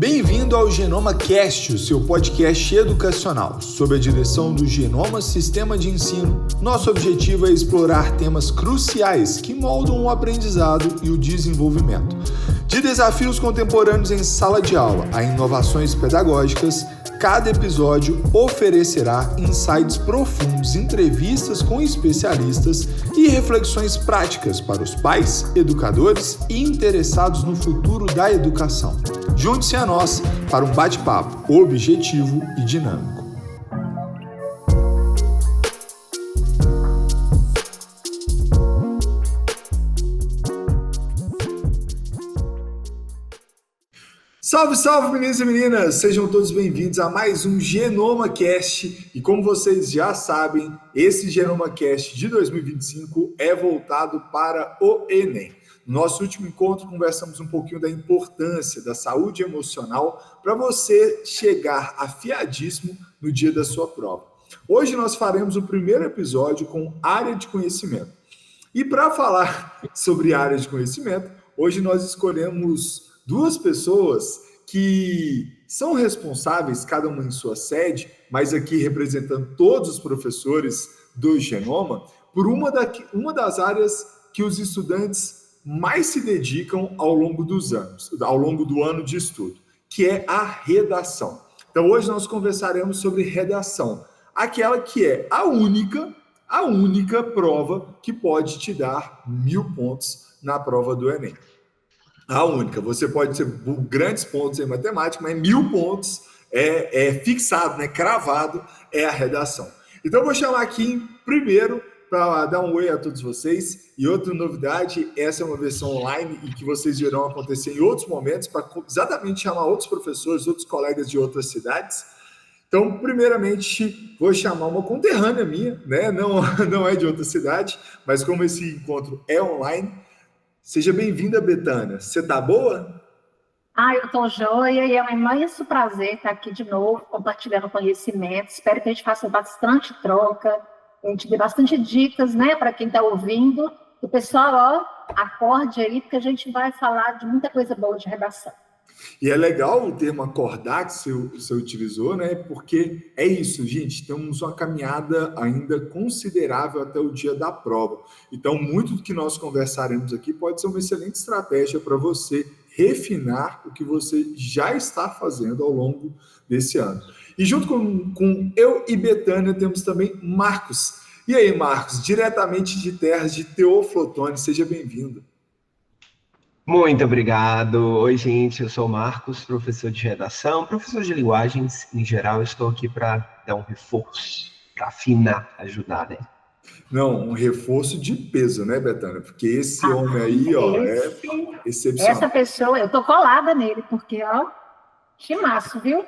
Bem-vindo ao Genoma Cast, o seu podcast educacional. Sob a direção do Genoma Sistema de Ensino, nosso objetivo é explorar temas cruciais que moldam o aprendizado e o desenvolvimento. De desafios contemporâneos em sala de aula a inovações pedagógicas, cada episódio oferecerá insights profundos, entrevistas com especialistas e reflexões práticas para os pais, educadores e interessados no futuro da educação. Junte-se a nós para um bate-papo objetivo e dinâmico. Salve, salve, meninos e meninas! Sejam todos bem-vindos a mais um Genoma Cast. E como vocês já sabem, esse Genoma Cast de 2025 é voltado para o Enem. No nosso último encontro, conversamos um pouquinho da importância da saúde emocional para você chegar afiadíssimo no dia da sua prova. Hoje nós faremos o primeiro episódio com área de conhecimento. E para falar sobre área de conhecimento, hoje nós escolhemos duas pessoas que são responsáveis, cada uma em sua sede, mas aqui representando todos os professores do Genoma, por uma das áreas que os estudantes mais se dedicam ao longo dos anos, ao longo do ano de estudo, que é a redação. Então hoje nós conversaremos sobre redação, aquela que é a única prova que pode te dar 1.000 pontos na prova do Enem. A única. Você pode ter grandes pontos em matemática, mas 1.000 pontos é fixado, né? Cravado, é a redação. Então eu vou chamar aqui primeiro para dar um oi a todos vocês. E outra novidade, essa é uma versão online e que vocês verão acontecer em outros momentos para exatamente chamar outros professores, outros colegas de outras cidades. Então, primeiramente, vou chamar uma conterrânea minha, né? Não é de outra cidade, mas como esse encontro é online, seja bem-vinda, Betânia. Você tá boa? Eu tô joia e é um imenso prazer estar aqui de novo, compartilhando conhecimento. Espero que a gente faça bastante troca, a gente dê bastante dicas, né, para quem está ouvindo. O pessoal, acorde aí, porque a gente vai falar de muita coisa boa de redação. E é legal o termo acordar que você utilizou, né? Porque é isso, gente. Temos uma caminhada ainda considerável até o dia da prova. Então, muito do que nós conversaremos aqui pode ser uma excelente estratégia para você refinar o que você já está fazendo ao longo desse ano. E junto com eu e Betânia temos também Marcos. E aí, Marcos, diretamente de terras de Teoflotone, seja bem-vindo. Muito obrigado. Oi, gente, eu sou o Marcos, professor de redação, professor de linguagens em geral. Estou aqui para dar um reforço, para afinar, ajudar, né? Não, um reforço de peso, né, Betânia? Porque esse homem aí, é excepcional. Essa pessoa, eu tô colada nele, porque, chimaço, viu?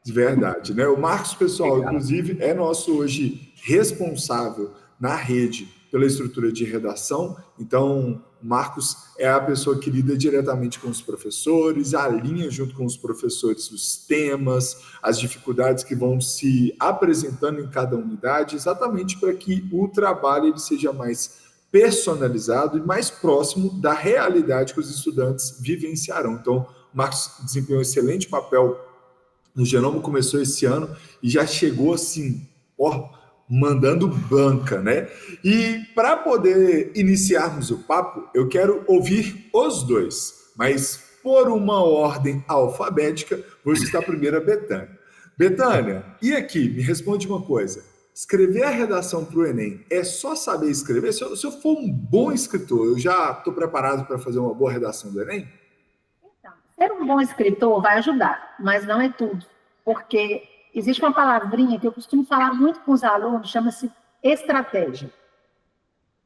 De verdade, né? O Marcos, pessoal, inclusive, é nosso hoje responsável na rede pela estrutura de redação. Então, o Marcos é a pessoa que lida diretamente com os professores, alinha junto com os professores os temas, as dificuldades que vão se apresentando em cada unidade, exatamente para que o trabalho ele seja mais personalizado e mais próximo da realidade que os estudantes vivenciarão. Então, o Marcos desempenhou um excelente papel no Genoma, começou esse ano e já chegou assim, mandando banca, né? E para poder iniciarmos o papo, eu quero ouvir os dois, mas por uma ordem alfabética, vou citar primeiro a Betânia. Betânia, e aqui, me responde uma coisa. Escrever a redação para o Enem é só saber escrever? Se eu for um bom escritor, eu já estou preparado para fazer uma boa redação do Enem? Então, ser um bom escritor vai ajudar, mas não é tudo, porque existe uma palavrinha que eu costumo falar muito com os alunos, chama-se estratégia.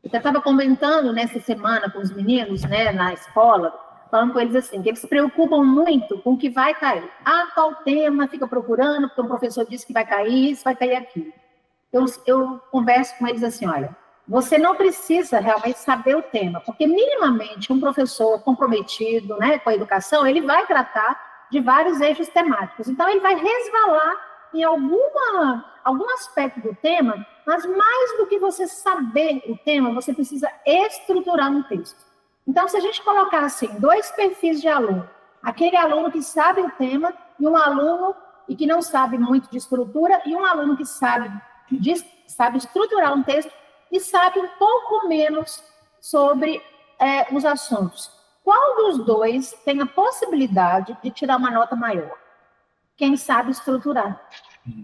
Eu estava comentando nessa semana com os meninos, né, na escola, falando com eles assim, que eles se preocupam muito com o que vai cair. Qual tema, fica procurando, porque o professor disse que vai cair isso, vai cair aquilo. Eu converso com eles assim, olha, você não precisa realmente saber o tema, porque minimamente um professor comprometido, né, com a educação, ele vai tratar de vários eixos temáticos. Então, ele vai resvalar em algum aspecto do tema, mas mais do que você saber o tema, você precisa estruturar um texto. Então, se a gente colocar assim, 2 perfis de aluno, Aquele aluno que sabe o tema e um aluno e que não sabe muito de estrutura e um aluno que sabe estruturar um texto e sabe um pouco menos sobre os assuntos. Qual dos dois tem a possibilidade de tirar uma nota maior? Quem sabe estruturar.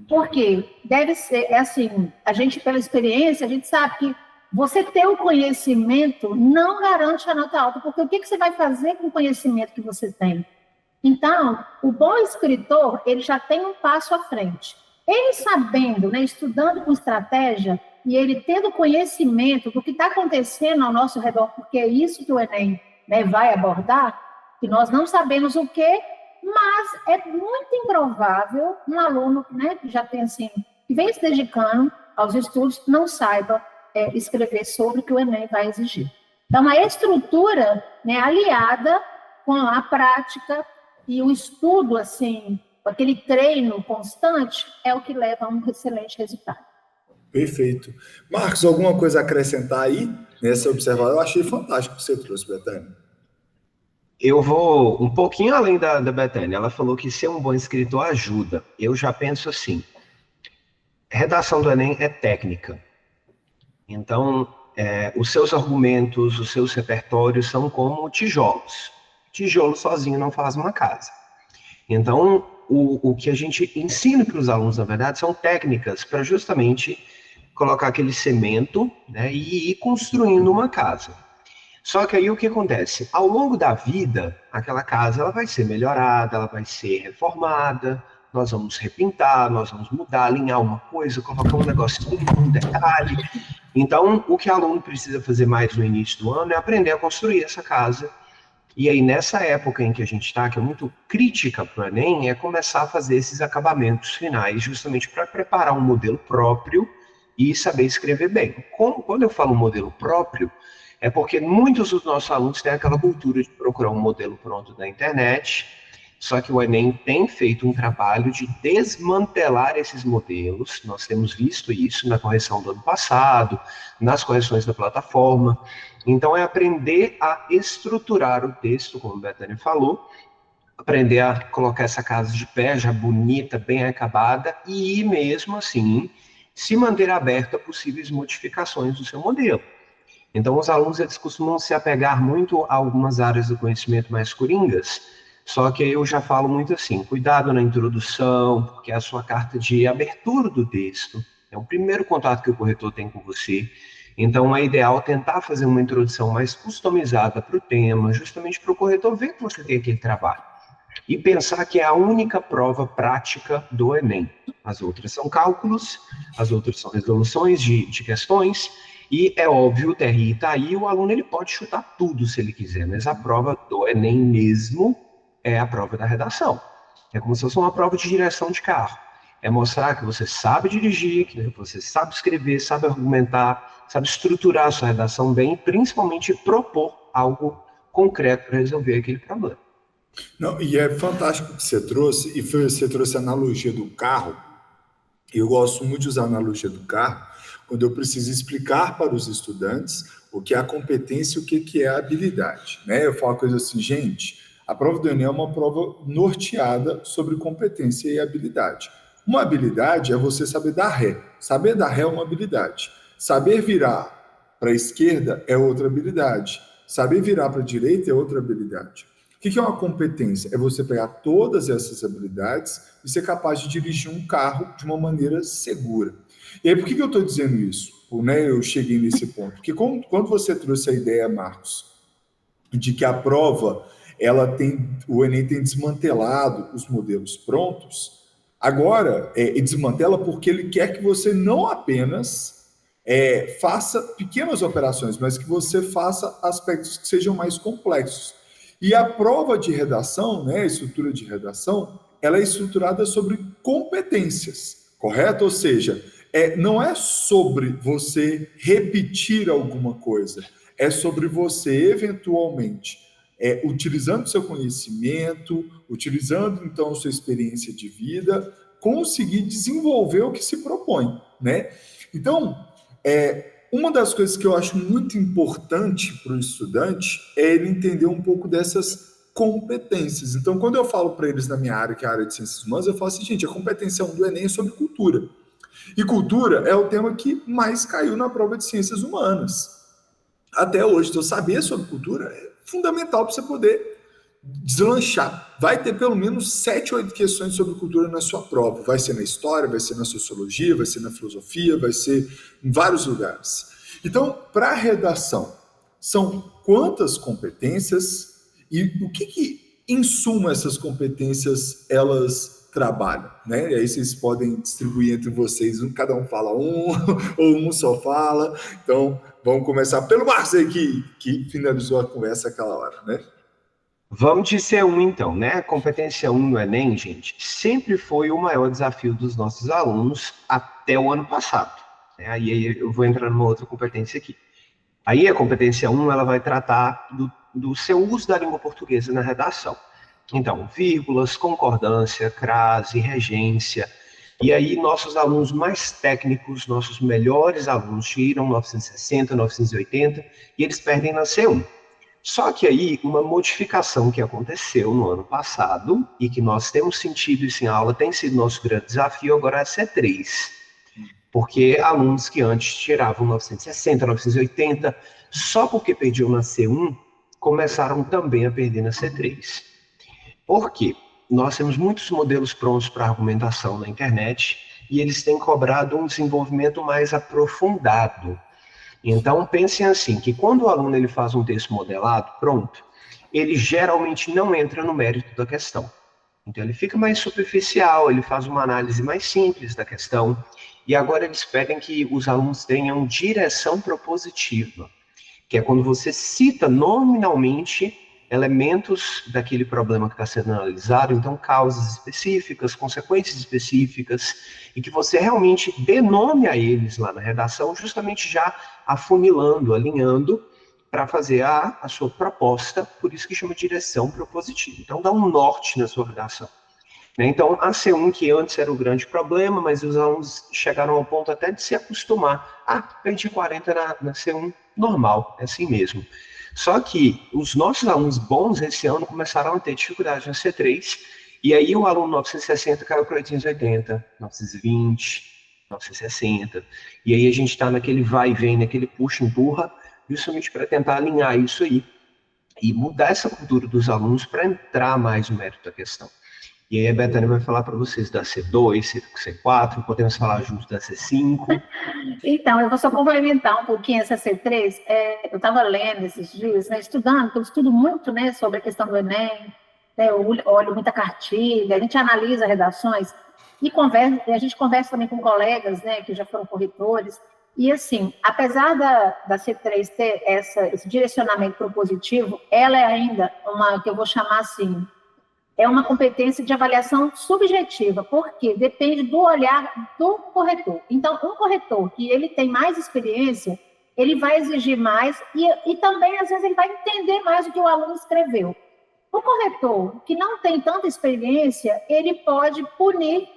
Porque deve ser, assim, a gente, pela experiência, a gente sabe que você ter o conhecimento não garante a nota alta, porque o que você vai fazer com o conhecimento que você tem? Então, o bom escritor, ele já tem um passo à frente. Ele sabendo, né, estudando com estratégia, e ele tendo conhecimento do que está acontecendo ao nosso redor, porque é isso que o Enem, né, vai abordar, que nós não sabemos o quê, mas é muito improvável um aluno, né, que já tem assim, que vem se dedicando aos estudos, não saiba escrever sobre o que o Enem vai exigir. Então, a estrutura, né, aliada com a prática e o estudo, assim, aquele treino constante, é o que leva a um excelente resultado. Perfeito. Marcos, alguma coisa a acrescentar aí nessa observação? Eu achei fantástico o que você trouxe, Betânia. Eu vou um pouquinho além da Betânia. Ela falou que ser um bom escritor ajuda. Eu já penso assim, redação do Enem é técnica. Então, os seus argumentos, os seus repertórios são como tijolos. Tijolo sozinho não faz uma casa. Então, o que a gente ensina para os alunos, na verdade, são técnicas para justamente colocar aquele cimento, né, e ir construindo uma casa. Só que aí o que acontece? Ao longo da vida, aquela casa ela vai ser melhorada, ela vai ser reformada, nós vamos repintar, nós vamos mudar, alinhar uma coisa, colocar um negocinho, um detalhe. Então, o que o aluno precisa fazer mais no início do ano é aprender a construir essa casa. E aí, nessa época em que a gente está, que é muito crítica para o Enem, é começar a fazer esses acabamentos finais, justamente para preparar um modelo próprio e saber escrever bem. Quando eu falo modelo próprio, é porque muitos dos nossos alunos têm aquela cultura de procurar um modelo pronto na internet, só que o Enem tem feito um trabalho de desmantelar esses modelos. Nós temos visto isso na correção do ano passado, nas correções da plataforma. Então, é aprender a estruturar o texto, como a Betânia falou, aprender a colocar essa casa de pé, já bonita, bem acabada, e mesmo assim, se manter aberto a possíveis modificações do seu modelo. Então, os alunos eles costumam se apegar muito a algumas áreas do conhecimento mais coringas, só que eu já falo muito assim, cuidado na introdução, porque é a sua carta de abertura do texto, é o primeiro contato que o corretor tem com você. Então, é ideal tentar fazer uma introdução mais customizada para o tema, justamente para o corretor ver que você tem aquele trabalho. E pensar que é a única prova prática do Enem. As outras são cálculos, as outras são resoluções de questões, e é óbvio, o TRI está aí, o aluno ele pode chutar tudo se ele quiser, mas a prova do Enem mesmo é a prova da redação. É como se fosse uma prova de direção de carro. É mostrar que você sabe dirigir, que você sabe escrever, sabe argumentar, sabe estruturar a sua redação bem, e principalmente propor algo concreto para resolver aquele problema. Não, e é fantástico que você trouxe, você trouxe a analogia do carro. Eu gosto muito de usar a analogia do carro, quando eu preciso explicar para os estudantes o que é a competência e o que é a habilidade. Né? Eu falo coisa assim, gente, a prova do Enem é uma prova norteada sobre competência e habilidade. Uma habilidade é você saber dar ré. Saber dar ré é uma habilidade. Saber virar para a esquerda é outra habilidade. Saber virar para a direita é outra habilidade. O que é uma competência? É você pegar todas essas habilidades e ser capaz de dirigir um carro de uma maneira segura. E aí, por que eu estou dizendo isso? Né, eu cheguei nesse ponto. Porque quando você trouxe a ideia, Marcos, de que a prova, o Enem tem desmantelado os modelos prontos, agora, ele desmantela porque ele quer que você não apenas faça pequenas operações, mas que você faça aspectos que sejam mais complexos. E a prova de redação, né, a estrutura de redação, ela é estruturada sobre competências, correto? Ou seja, não é sobre você repetir alguma coisa, é sobre você, eventualmente, utilizando seu conhecimento, utilizando, então, sua experiência de vida, conseguir desenvolver o que se propõe, né? Então, uma das coisas que eu acho muito importante para o estudante é ele entender um pouco dessas competências. Então, quando eu falo para eles na minha área, que é a área de ciências humanas, eu falo assim, gente, a competência 1 do Enem é sobre cultura. E cultura é o tema que mais caiu na prova de ciências humanas. Até hoje, então saber sobre cultura é fundamental para você poder deslanchar. Vai ter pelo menos 7, 8 questões sobre cultura na sua prova. Vai ser na história, vai ser na sociologia, vai ser na filosofia, vai ser em vários lugares. Então, para a redação, são quantas competências e o que em suma, essas competências, elas trabalham, né? E aí vocês podem distribuir entre vocês, cada um fala um, ou um só fala. Então, vamos começar pelo Marcos aí, que finalizou a conversa aquela hora, né? Vamos de C1 então, né? A competência 1 no Enem, gente, sempre foi o maior desafio dos nossos alunos até o ano passado. Né? Aí eu vou entrar numa outra competência aqui. Aí a competência 1, ela vai tratar do seu uso da língua portuguesa na redação. Então, vírgulas, concordância, crase, regência. E aí nossos alunos mais técnicos, nossos melhores alunos tiram 960, 980 e eles perdem na C1. Só que aí, uma modificação que aconteceu no ano passado, e que nós temos sentido isso em aula, tem sido nosso grande desafio, agora é a C3. Porque alunos que antes tiravam 960, 980, só porque perdiam na C1, começaram também a perder na C3. Por quê? Nós temos muitos modelos prontos para argumentação na internet, e eles têm cobrado um desenvolvimento mais aprofundado. Então, pensem assim, que quando o aluno ele faz um texto modelado, pronto, ele geralmente não entra no mérito da questão. Então, ele fica mais superficial, ele faz uma análise mais simples da questão, e agora eles pedem que os alunos tenham direção propositiva, que é quando você cita nominalmente elementos daquele problema que está sendo analisado, então causas específicas, consequências específicas, e que você realmente dê nome a eles lá na redação, justamente já afunilando, alinhando, para fazer a sua proposta, por isso que chama direção propositiva. Então dá um norte na sua redação. Então a C1, que antes era o grande problema, mas os alunos chegaram ao ponto até de se acostumar. Perdi 40 na C1, normal, é assim mesmo. Só que os nossos alunos bons esse ano começaram a ter dificuldade na C3, e aí o aluno 960 caiu para 880, 920, 960, e aí a gente está naquele vai e vem, naquele puxa-empurra, justamente para tentar alinhar isso aí, e mudar essa cultura dos alunos para entrar mais no mérito da questão. E aí a Bethânia vai falar para vocês da C2, C4, podemos falar juntos da C5. Então, eu vou só complementar um pouquinho essa C3. Eu estava lendo esses dias, né, estudando, porque eu estudo muito, né, sobre a questão do Enem, né, eu olho muita cartilha, a gente analisa redações, e a gente conversa também com colegas, né, que já foram corretores, e assim, apesar da C3 ter esse direcionamento propositivo, ela é ainda uma, que eu vou chamar assim, é uma competência de avaliação subjetiva, porque depende do olhar do corretor. Então, um corretor que ele tem mais experiência, ele vai exigir mais e também, às vezes, ele vai entender mais o que o aluno escreveu. O corretor que não tem tanta experiência, ele pode punir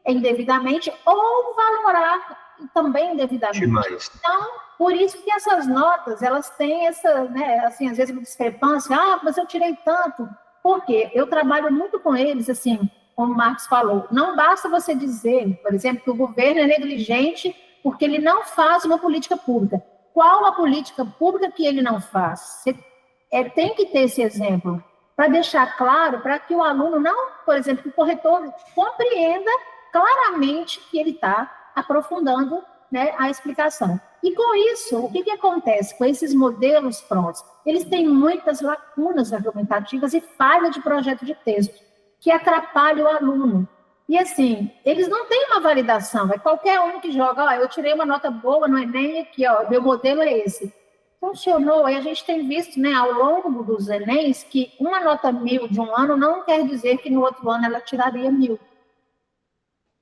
indevidamente ou valorar também indevidamente. Demais. Então, por isso que essas notas, elas têm essa, né, assim, às vezes, uma discrepância. Mas eu tirei tanto. Porque eu trabalho muito com eles, assim, como o Marcos falou, não basta você dizer, por exemplo, que o governo é negligente porque ele não faz uma política pública. Qual a política pública que ele não faz? Você tem que ter esse exemplo, para deixar claro, para que o aluno não, por exemplo, que o corretor compreenda claramente que ele está aprofundando, né, a explicação. E com isso, o que acontece com esses modelos prontos? Eles têm muitas lacunas argumentativas e falha de projeto de texto, que atrapalha o aluno. E assim, eles não têm uma validação, é qualquer um que joga, eu tirei uma nota boa no Enem aqui, meu modelo é esse. Funcionou, e a gente tem visto, né, ao longo dos Enems, que uma nota 1000 de um ano não quer dizer que no outro ano ela tiraria 1000.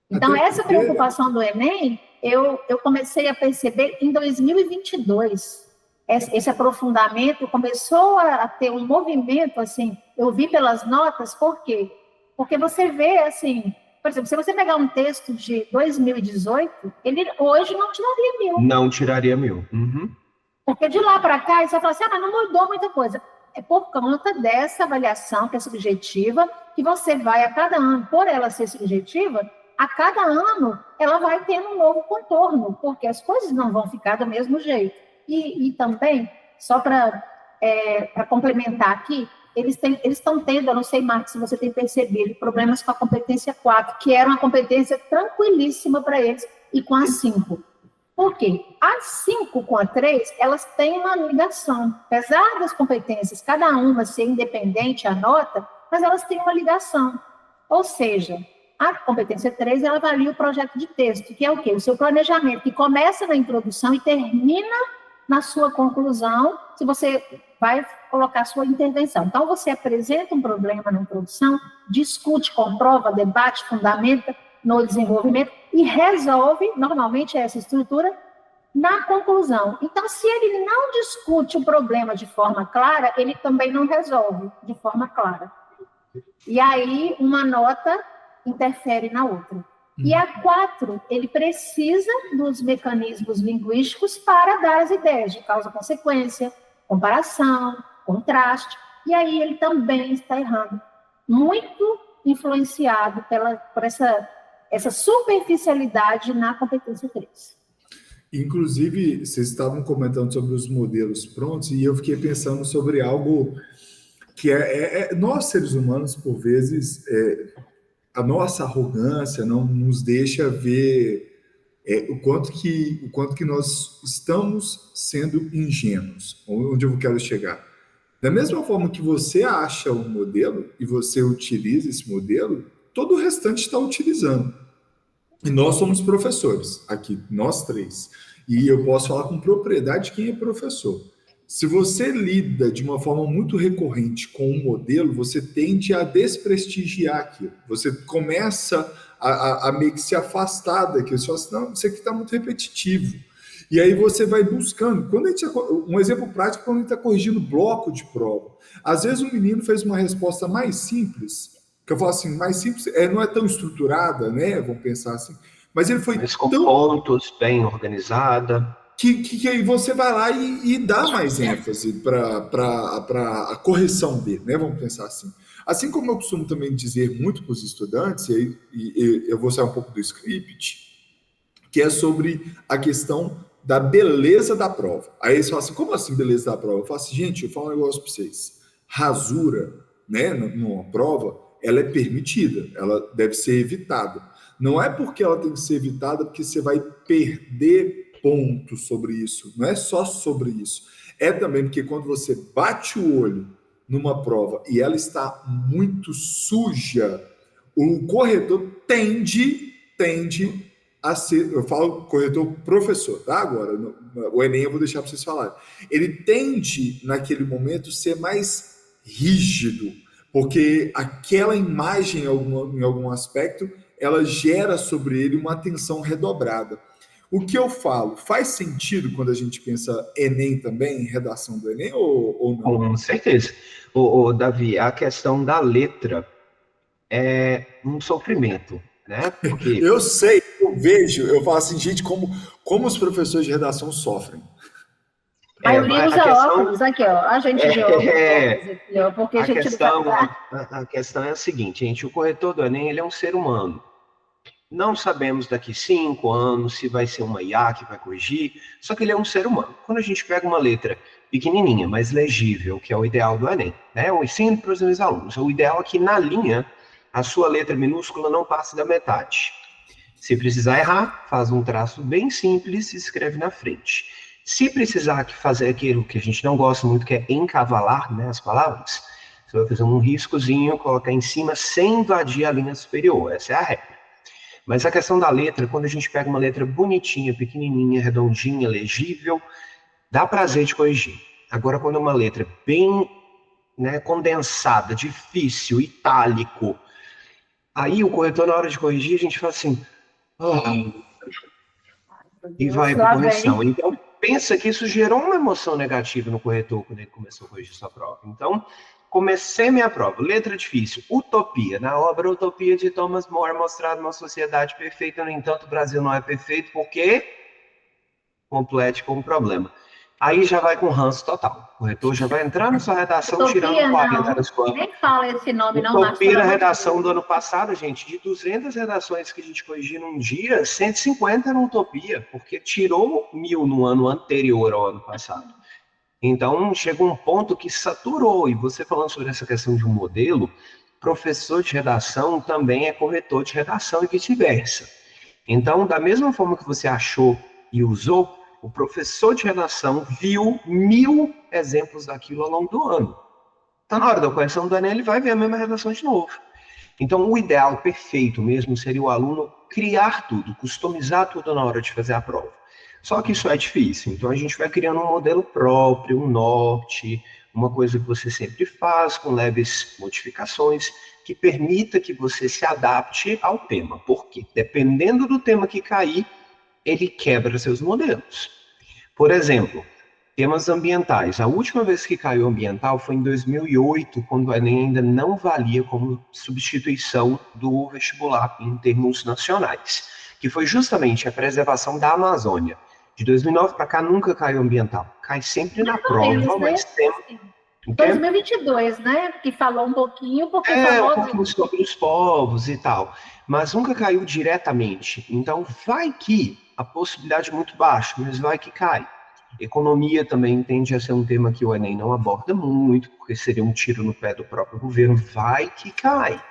Então, essa preocupação do Enem, eu comecei a perceber em 2022. Esse aprofundamento começou a ter um movimento, assim, eu vi pelas notas, por quê? Porque você vê, assim, por exemplo, se você pegar um texto de 2018, ele hoje não tiraria 1000. Não tiraria 1000. Uhum. Porque de lá para cá, você fala assim, mas não mudou muita coisa. é por conta dessa avaliação que é subjetiva, que você vai a cada ano, por ela ser subjetiva, a cada ano ela vai tendo um novo contorno, porque as coisas não vão ficar do mesmo jeito. E também, só para complementar aqui, eles estão tendo, eu não sei, Marcos, se você tem percebido, problemas com a competência 4, que era uma competência tranquilíssima para eles, e com a 5. Por quê? A 5 com a 3, elas têm uma ligação. Apesar das competências, cada uma ser independente, a nota, mas elas têm uma ligação. Ou seja, a competência 3, ela avalia o projeto de texto, que é o quê? O seu planejamento, que começa na introdução e termina na sua conclusão, se você vai colocar a sua intervenção. Então, você apresenta um problema na introdução, discute, comprova, debate, fundamenta no desenvolvimento e resolve, normalmente, essa estrutura na conclusão. Então, se ele não discute o problema de forma clara, ele também não resolve de forma clara. E aí, uma nota interfere na outra. E a 4, ele precisa dos mecanismos linguísticos para dar as ideias de causa-consequência, comparação, contraste, e aí ele também está errando. Muito influenciado por essa superficialidade na competência 3. Inclusive, vocês estavam comentando sobre os modelos prontos e eu fiquei pensando sobre algo que nós, seres humanos, por vezes, a nossa arrogância não nos deixa ver o quanto que nós estamos sendo ingênuos, onde eu quero chegar. Da mesma forma que você acha um modelo e você utiliza esse modelo, todo o restante está utilizando. E nós somos professores, aqui, nós 3. E eu posso falar com propriedade quem é professor. Se você lida de uma forma muito recorrente com um modelo, você tende a desprestigiar aquilo. Você começa a meio que se afastar daquilo. Você fala assim, não, isso aqui está muito repetitivo. E aí você vai buscando. Um exemplo prático, quando a gente está corrigindo bloco de prova. Às vezes o menino fez uma resposta mais simples, que eu falo assim, mais simples, não é tão estruturada, né? Vamos pensar assim. Mas ele foi com pontos, bem organizada. Que aí você vai lá e dá mais ênfase para a correção dele, né? Vamos pensar assim. Assim como eu costumo também dizer muito para os estudantes, e eu vou sair um pouco do script, que é sobre a questão da beleza da prova. Aí eles falam assim, como assim beleza da prova? Eu falo assim, gente, eu falo um negócio para vocês. Rasura, né, numa prova, ela é permitida, ela deve ser evitada. Não é porque ela tem que ser evitada porque você vai perder pontos sobre isso. Não é só sobre isso. É também porque quando você bate o olho numa prova e ela está muito suja, o corretor tende a ser, eu falo corretor professor, tá? Agora, o Enem eu vou deixar para vocês falarem. Ele tende, naquele momento, ser mais rígido, porque aquela imagem, em algum aspecto, ela gera sobre ele uma atenção redobrada. O que eu falo, faz sentido quando a gente pensa Enem também, redação do Enem, ou não? Com certeza. Davi, a questão da letra é um sofrimento, né? Porque... Eu sei, eu vejo, eu falo assim, gente, como os professores de redação sofrem. A maioria usa óculos, aqui, ó, a gente de óculos, aqui, ó, porque a questão é a seguinte, gente, o corretor do Enem, ele é um ser humano. Não sabemos daqui 5 anos se vai ser uma IA que vai corrigir, só que ele é um ser humano. Quando a gente pega uma letra pequenininha, mas legível, que é o ideal do Enem, né? Eu ensino para os meus alunos. O ideal é que na linha, a sua letra minúscula não passe da metade. Se precisar errar, faz um traço bem simples e escreve na frente. Se precisar fazer aquilo que a gente não gosta muito, que é encavalar, né, as palavras, você vai fazer um riscozinho, colocar em cima sem invadir a linha superior. Essa é a regra. Mas a questão da letra, quando a gente pega uma letra bonitinha, pequenininha, redondinha, legível, dá prazer de corrigir. Agora, quando é uma letra bem, né, condensada, difícil, itálico, aí o corretor, na hora de corrigir, a gente fala assim, e vai para a correção. Então, pensa que isso gerou uma emoção negativa no corretor quando ele começou a corrigir sua prova. Então, comecei minha prova, letra difícil, utopia. Na obra Utopia de Thomas More, mostrado uma sociedade perfeita, no entanto, o Brasil não é perfeito, porque complete com um problema. Aí já vai com ranço total. O corretor já vai entrar na sua redação tirando 40 da sua... Nem fala esse nome, não. Utopia, a redação do ano passado, gente, de 200 redações que a gente corrigiu num dia, 150 era utopia, porque tirou 1000 no ano anterior ao ano passado. Então, chega um ponto que saturou. E você falando sobre essa questão de um modelo, professor de redação também é corretor de redação e vice-versa. Então, da mesma forma que você achou e usou, o professor de redação viu 1000 exemplos daquilo ao longo do ano. Então, na hora da correção do Enem, ele vai ver a mesma redação de novo. Então, o ideal perfeito mesmo seria o aluno criar tudo, customizar tudo na hora de fazer a prova. Só que isso é difícil. Então, a gente vai criando um modelo próprio, um norte, uma coisa que você sempre faz, com leves modificações, que permita que você se adapte ao tema. Por quê? Dependendo do tema que cair, ele quebra seus modelos. Por exemplo, temas ambientais. A última vez que caiu ambiental foi em 2008, quando o Enem ainda não valia como substituição do vestibular em termos nacionais, que foi justamente a preservação da Amazônia. De 2009 para cá nunca caiu ambiental. Cai sempre na prova, mas tem... 2022, né? Que falou um pouquinho, porque falou... um pouquinho sobre os povos e tal. Mas nunca caiu diretamente. Então, vai que a possibilidade é muito baixa, mas vai que cai. Economia também tende a ser um tema que o Enem não aborda muito, porque seria um tiro no pé do próprio governo. Vai que cai.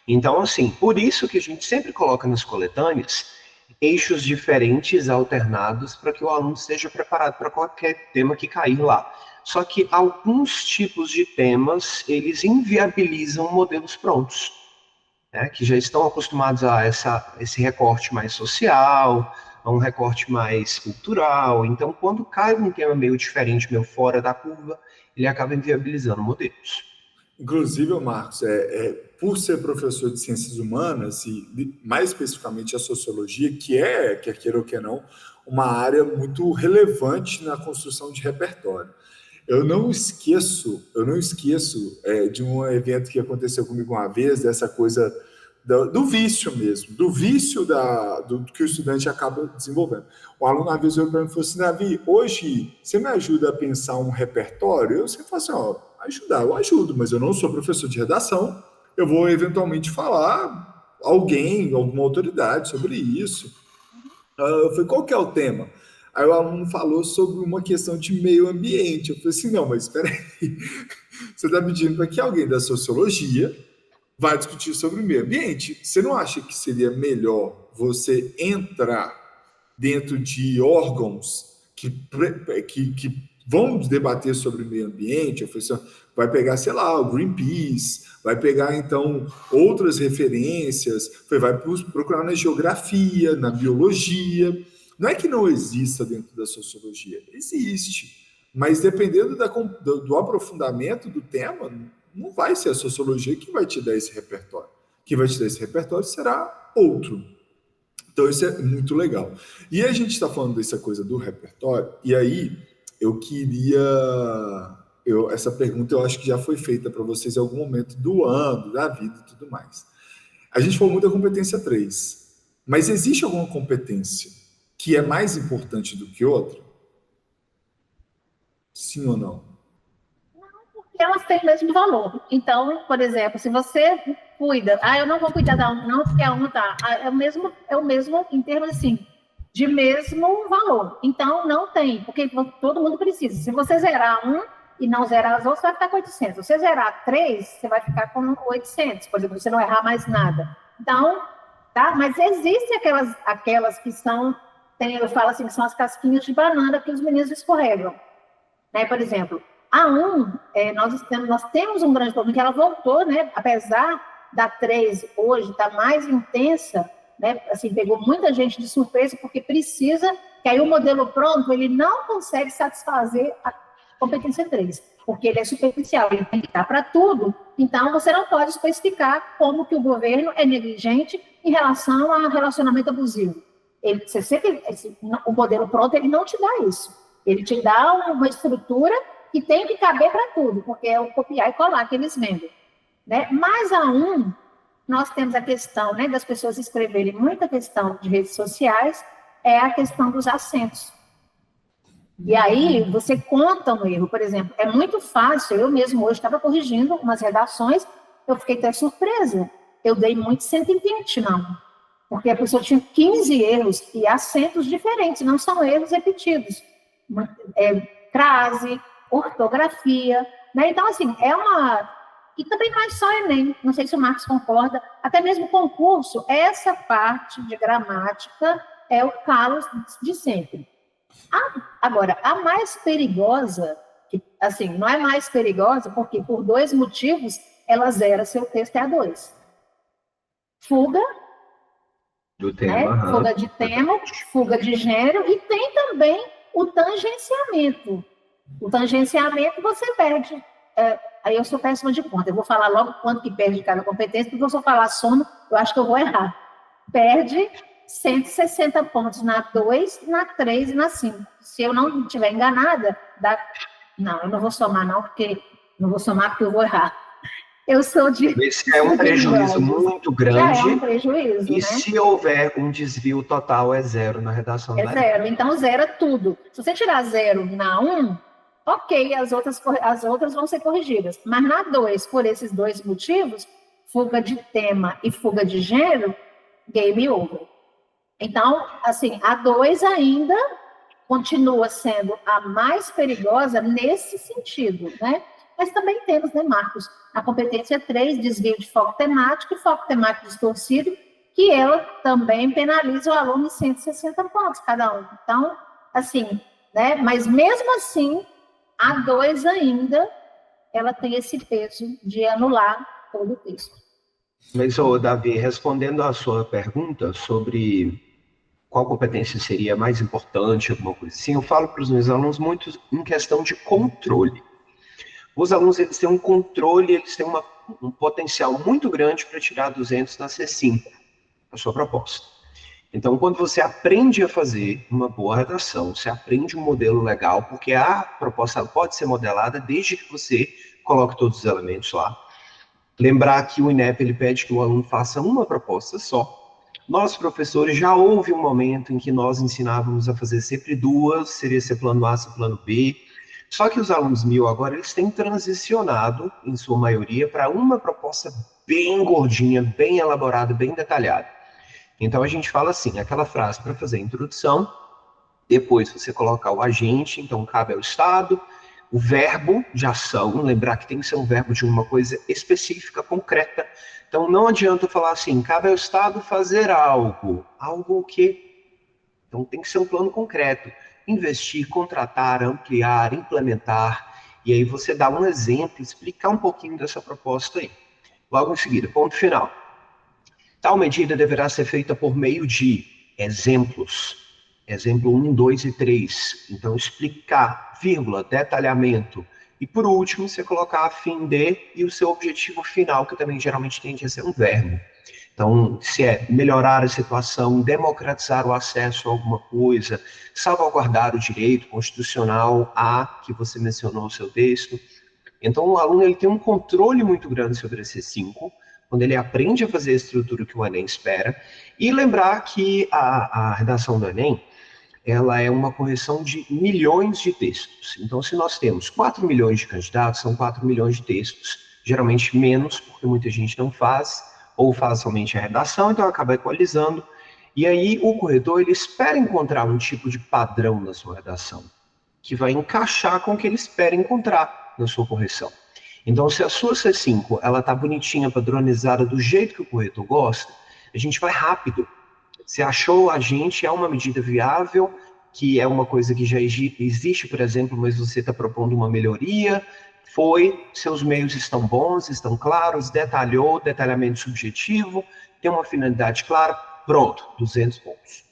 Então, assim, por isso que a gente sempre coloca nas coletâneas eixos diferentes, alternados, para que o aluno esteja preparado para qualquer tema que cair lá. Só que alguns tipos de temas, eles inviabilizam modelos prontos, né, que já estão acostumados a esse recorte mais social, a um recorte mais cultural. Então, quando cai um tema meio diferente, meio fora da curva, ele acaba inviabilizando modelos. Inclusive, Marcos, por ser professor de ciências humanas, e mais especificamente a sociologia, que é, quer queira ou quer não, uma área muito relevante na construção de repertório. Eu não esqueço de um evento que aconteceu comigo uma vez, dessa coisa do vício mesmo, do vício do que o estudante acaba desenvolvendo. O aluno, uma vez, olhou para mim e falou assim: Davi, hoje você me ajuda a pensar um repertório? Eu sempre falo assim, eu ajudo, mas eu não sou professor de redação, eu vou eventualmente falar alguém, alguma autoridade sobre isso. Eu falei, qual que é o tema? Aí o aluno falou sobre uma questão de meio ambiente. Eu falei assim, não, mas espera aí, você está pedindo para que alguém da sociologia vai discutir sobre o meio ambiente? Você não acha que seria melhor você entrar dentro de órgãos que vão debater sobre o meio ambiente? Eu falei assim, vai pegar, sei lá, o Greenpeace, vai pegar, então, outras referências, vai procurar na geografia, na biologia. Não é que não exista dentro da sociologia, existe, mas dependendo do aprofundamento do tema, não vai ser a sociologia que vai te dar esse repertório. Quem vai te dar esse repertório será outro. Então, isso é muito legal. E a gente está falando dessa coisa do repertório, e aí eu queria... essa pergunta eu acho que já foi feita para vocês em algum momento do ano, da vida e tudo mais. A gente falou muito da competência 3, mas existe alguma competência que é mais importante do que outra? Sim ou não? Porque elas têm o mesmo valor. Então, por exemplo, se você cuida... eu não vou cuidar da uma, não, porque a uma tá... É o mesmo em termos, assim, de mesmo valor. Então, não tem, porque todo mundo precisa. Se você zerar um e não zerar as outras, vai ficar com 800. Se você zerar 3, você vai ficar com 800, por exemplo, você não errar mais nada. Então, tá? Mas existem aquelas que são... eu falo assim, que são as casquinhas de banana que os meninos escorregam. Né? Por exemplo, a 1, nós temos um grande problema, que ela voltou, né? Apesar da 3 hoje estar mais intensa, né? Assim, pegou muita gente de surpresa, porque precisa, que aí o modelo pronto, ele não consegue satisfazer a competência 3, porque ele é superficial, ele tem que dar para tudo. Então, você não pode especificar como que o governo é negligente em relação a relacionamento abusivo. O modelo pronto, ele não te dá isso. Ele te dá uma estrutura que tem que caber para tudo, porque é o copiar e colar que eles vendem. Né? Mas a 1, nós temos a questão, né, das pessoas escreverem muita questão de redes sociais, é a questão dos acentos. E aí você conta um erro. Por exemplo, é muito fácil, eu mesmo hoje estava corrigindo umas redações, eu fiquei até surpresa. Eu dei muito 120, não. Porque a pessoa tinha 15 erros e acentos diferentes, não são erros repetidos. Crase, ortografia, né? Então, assim, é uma... E também não é só Enem, não sei se o Marcos concorda, até mesmo concurso, essa parte de gramática é o calo de sempre. Agora, a mais perigosa, que, assim, não é mais perigosa porque por dois motivos ela zera seu texto A2. Fuga, Do né? tema. Fuga de tema, fuga de gênero, e tem também o tangenciamento. O tangenciamento você perde. Aí eu sou péssima de conta. Eu vou falar logo quanto que perde cada competência, porque se eu falar sono, eu acho que eu vou errar. Perde 160 pontos na 2, na 3 e na 5. Se eu não estiver enganada, dá... Não, eu não vou somar não, porque eu vou errar. Eu sou de... Esse é um prejuízo muito grande. Já é um prejuízo, e né? Se houver um desvio total, é zero na redação do Enem. É zero, então zera tudo. Se você tirar zero na 1, ok, as outras vão ser corrigidas. Mas na 2, por esses dois motivos, fuga de tema e fuga de gênero, game over. Então, assim, a 2 ainda continua sendo a mais perigosa nesse sentido, né? Mas também temos, né, Marcos, a competência 3, desvio de foco temático e foco temático distorcido, que ela também penaliza o aluno em 160 pontos cada um. Então, assim, né? Mas mesmo assim, a 2 ainda, ela tem esse peso de anular todo o texto. Mas, Davi, respondendo à sua pergunta sobre qual competência seria mais importante, alguma coisa assim, eu falo para os meus alunos muito em questão de controle. Os alunos, eles têm um controle, eles têm um potencial muito grande para tirar 200 na C5, a sua proposta. Então, quando você aprende a fazer uma boa redação, você aprende um modelo legal, porque a proposta pode ser modelada desde que você coloque todos os elementos lá. Lembrar que o INEP ele pede que o aluno faça uma proposta só. Nós, professores, já houve um momento em que nós ensinávamos a fazer sempre duas, seria ser plano A, ser plano B. Só que os alunos 1000 agora, eles têm transicionado, em sua maioria, para uma proposta bem gordinha, bem elaborada, bem detalhada. Então, a gente fala assim, aquela frase para fazer a introdução, depois você colocar o agente, então cabe ao Estado, o verbo de ação, lembrar que tem que ser um verbo de uma coisa específica, concreta. Então, não adianta falar assim, cabe ao Estado fazer algo. Algo o quê? Então, tem que ser um plano concreto. Investir, contratar, ampliar, implementar. E aí você dá um exemplo, explicar um pouquinho dessa proposta aí. Logo em seguida, ponto final. Tal medida deverá ser feita por meio de exemplos. Exemplo 1, 2 e 3. Então, explicar, vírgula, detalhamento. E, por último, você colocar a fim de e o seu objetivo final, que também geralmente tende a ser um verbo. Então, se é melhorar a situação, democratizar o acesso a alguma coisa, salvaguardar o direito constitucional a que você mencionou no seu texto. Então, o aluno ele tem um controle muito grande sobre esse 5, quando ele aprende a fazer a estrutura que o Enem espera. E lembrar que a redação do Enem, ela é uma correção de milhões de textos. Então, se nós temos 4 milhões de candidatos, são 4 milhões de textos. Geralmente menos, porque muita gente não faz, ou faz somente a redação, então acaba equalizando. E aí, o corretor, ele espera encontrar um tipo de padrão na sua redação, que vai encaixar com o que ele espera encontrar na sua correção. Então, se a sua C5, ela tá bonitinha, padronizada, do jeito que o corretor gosta, a gente vai rápido. Você achou a gente, é uma medida viável, que é uma coisa que já existe, por exemplo, mas você está propondo uma melhoria, seus meios estão bons, estão claros, detalhou, detalhamento subjetivo, tem uma finalidade clara, pronto, 200 pontos.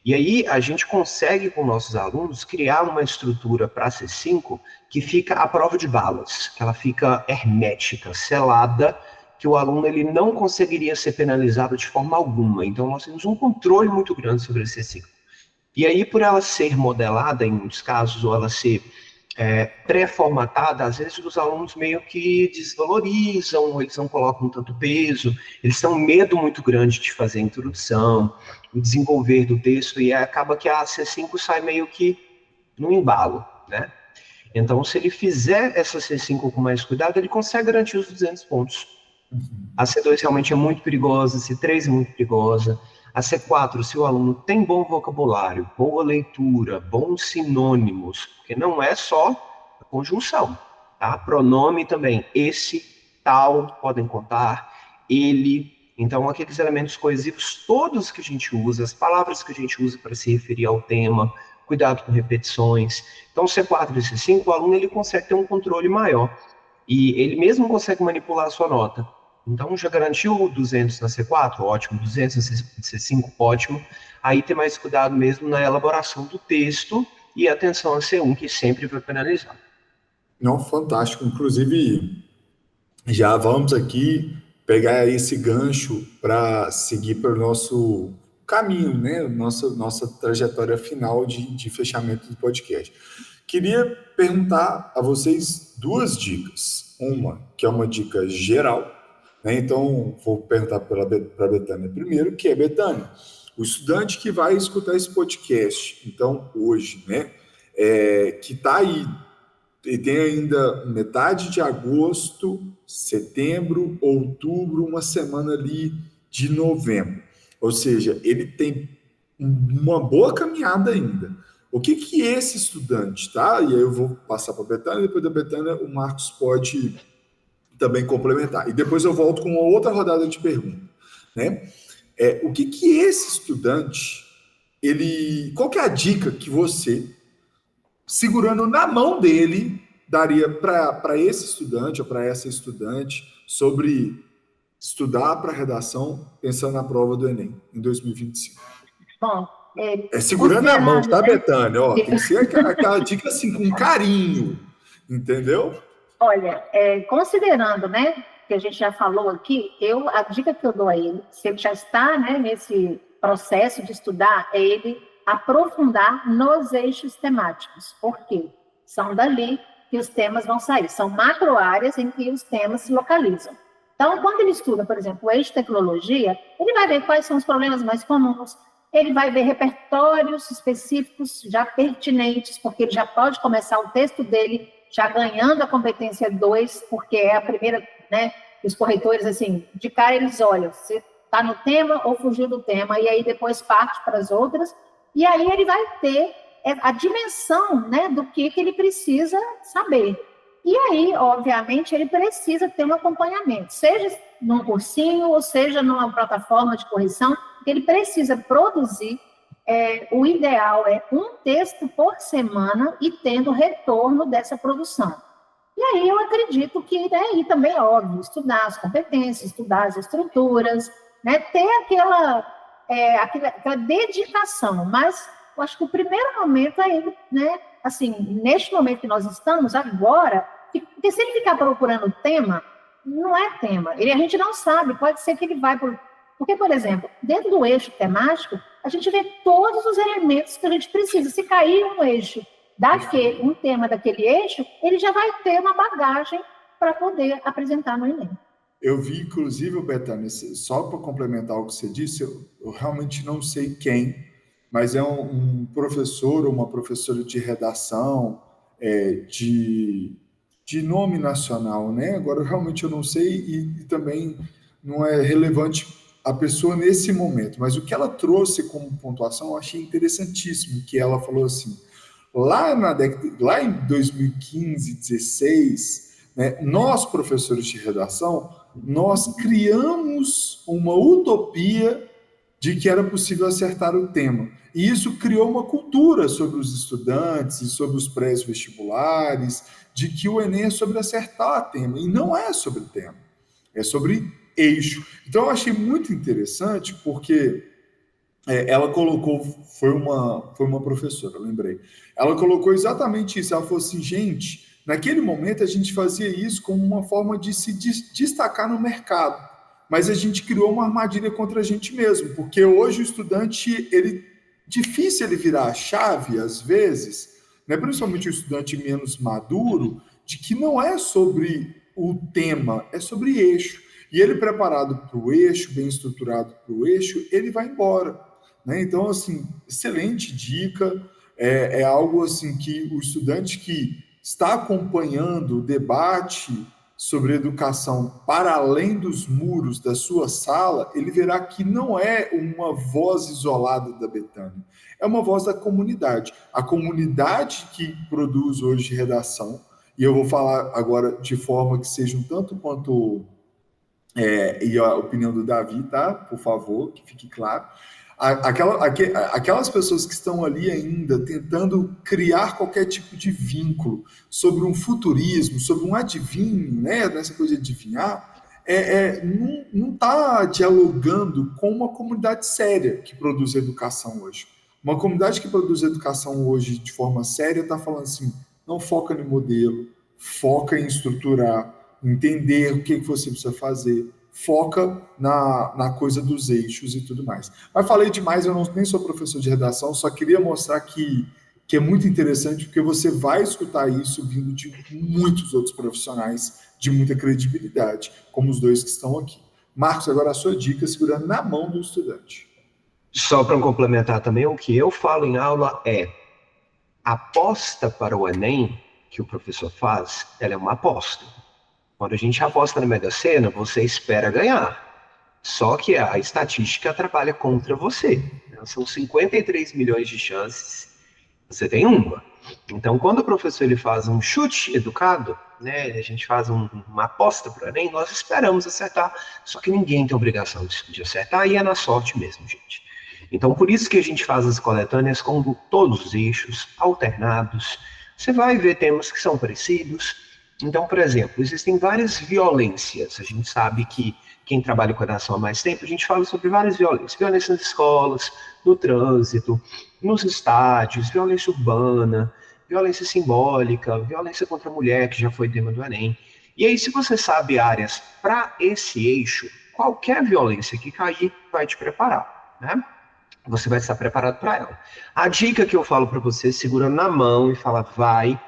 E aí a gente consegue com nossos alunos criar uma estrutura para a C5 que fica à prova de balas, que ela fica hermética, selada, que o aluno ele não conseguiria ser penalizado de forma alguma. Então, nós temos um controle muito grande sobre esse ciclo. E aí, por ela ser modelada, em muitos casos, ou ela ser pré-formatada, às vezes os alunos meio que desvalorizam, ou eles não colocam tanto peso, eles têm um medo muito grande de fazer a introdução, o desenvolver do texto, e acaba que a C5 sai meio que no embalo, né? Então, se ele fizer essa C5 com mais cuidado, ele consegue garantir os 200 pontos. A C2 realmente é muito perigosa, a C3 é muito perigosa. A C4, se o aluno tem bom vocabulário, boa leitura, bons sinônimos, porque não é só a conjunção, tá? Pronome também, esse, tal, podem contar, ele. Então, aqueles elementos coesivos todos que a gente usa, as palavras que a gente usa para se referir ao tema, cuidado com repetições. Então, C4 e C5, o aluno ele consegue ter um controle maior. E ele mesmo consegue manipular a sua nota. Então, já garantiu 200 na C4? Ótimo. 200 na C5? Ótimo. Aí tem mais cuidado mesmo na elaboração do texto e atenção a C1, que sempre vai penalizar. Não, fantástico. Inclusive, já vamos aqui pegar esse gancho para seguir para o nosso caminho, né? Nossa trajetória final de fechamento do podcast. Queria perguntar a vocês duas dicas. Uma, que é uma dica geral, né? Então, vou perguntar para a Betânia primeiro, que é, Betânia, o estudante que vai escutar esse podcast, então, hoje, né? Que está aí, e tem ainda metade de agosto, setembro, outubro, uma semana ali de novembro. Ou seja, ele tem uma boa caminhada ainda. O que esse estudante, tá? E aí eu vou passar para a Betânia, depois da Betânia o Marcos pode também complementar. E depois eu volto com uma outra rodada de perguntas, né? O que esse estudante, qual que é a dica que você, segurando na mão dele, daria para esse estudante ou para essa estudante sobre estudar para redação pensando na prova do Enem em 2025? Bom, segurando na mão, tá, Betânia? Ó, tem que ser aquela dica assim, com carinho, entendeu? Olha, considerando, né, que a gente já falou aqui, a dica que eu dou a ele, se ele já está, né, nesse processo de estudar, é ele aprofundar nos eixos temáticos. Por quê? São dali que os temas vão sair. São macro-áreas em que os temas se localizam. Então, quando ele estuda, por exemplo, o eixo tecnologia, ele vai ver quais são os problemas mais comuns, ele vai ver repertórios específicos já pertinentes, porque ele já pode começar o texto dele já ganhando a competência 2, porque é a primeira, né, os corretores, assim, de cara eles olham, se está no tema ou fugiu do tema, e aí depois parte para as outras, e aí ele vai ter a dimensão, né, do que ele precisa saber. E aí, obviamente, ele precisa ter um acompanhamento, seja num cursinho, ou seja numa plataforma de correção, ele precisa produzir, o ideal é um texto por semana e tendo retorno dessa produção. E aí eu acredito que daí também é óbvio, estudar as competências, estudar as estruturas, né, ter aquela dedicação, mas eu acho que o primeiro momento é ele, né, assim, neste momento que nós estamos agora, porque se ele ficar procurando tema, não é tema, a gente não sabe, pode ser que ele vai por... Porque, por exemplo, dentro do eixo temático, a gente vê todos os elementos que a gente precisa. Se cair um eixo um tema daquele eixo, ele já vai ter uma bagagem para poder apresentar no Enem. Eu vi, inclusive, Betânia, só para complementar o que você disse, eu realmente não sei quem, mas é um professor ou uma professora de redação, de nome nacional, né? Agora, realmente eu não sei e também não é relevante a pessoa nesse momento, mas o que ela trouxe como pontuação eu achei interessantíssimo, que ela falou assim, lá em 2015, 2016, né, nós, professores de redação, nós criamos uma utopia de que era possível acertar o tema. E isso criou uma cultura sobre os estudantes e sobre os pré-vestibulares, de que o Enem é sobre acertar o tema, e não é sobre o tema, é sobre eixo. Então, eu achei muito interessante, porque ela colocou, foi uma professora, lembrei, ela colocou exatamente isso, ela falou assim, gente, naquele momento a gente fazia isso como uma forma de se destacar no mercado, mas a gente criou uma armadilha contra a gente mesmo, porque hoje o estudante, difícil ele virar a chave, às vezes, né, principalmente o estudante menos maduro, de que não é sobre o tema, é sobre eixo. E ele preparado para o eixo, bem estruturado para o eixo, ele vai embora. Né? Então, assim, excelente dica. é algo assim que o estudante que está acompanhando o debate sobre educação para além dos muros da sua sala, ele verá que não é uma voz isolada da Betânia, é uma voz da comunidade. A comunidade que produz hoje redação, e eu vou falar agora de forma que seja um tanto quanto e a opinião do Davi, tá? Por favor, que fique claro. Aquelas pessoas que estão ali ainda tentando criar qualquer tipo de vínculo sobre um futurismo, sobre um adivinho, né? Nessa coisa de adivinhar, não está dialogando com uma comunidade séria que produz educação hoje. Uma comunidade que produz educação hoje de forma séria está falando assim, não foca no modelo, foca em estruturar, entender o que você precisa fazer, foca na coisa dos eixos e tudo mais. Mas falei demais, eu nem sou professor de redação, só queria mostrar que é muito interessante, porque você vai escutar isso vindo de muitos outros profissionais de muita credibilidade, como os dois que estão aqui. Marcos, agora a sua dica, segurando na mão do estudante. Só para complementar também, o que eu falo em aula é aposta para o Enem, que o professor faz, ela é uma aposta. Quando a gente aposta na Mega Sena, você espera ganhar. Só que a estatística trabalha contra você. São 53 milhões de chances, você tem uma. Então, quando o professor ele faz um chute educado, né, a gente faz uma aposta para o Enem, nós esperamos acertar, só que ninguém tem obrigação de acertar, e é na sorte mesmo, gente. Então, por isso que a gente faz as coletâneas com todos os eixos, alternados. Você vai ver temas que são parecidos. Então, por exemplo, existem várias violências. A gente sabe que quem trabalha com redação há mais tempo, a gente fala sobre várias violências. Violência nas escolas, no trânsito, nos estádios, violência urbana, violência simbólica, violência contra a mulher, que já foi tema do Enem. E aí, se você sabe áreas para esse eixo, qualquer violência que cair vai te preparar, né? Você vai estar preparado para ela. A dica que eu falo para você, segurando na mão e fala vai,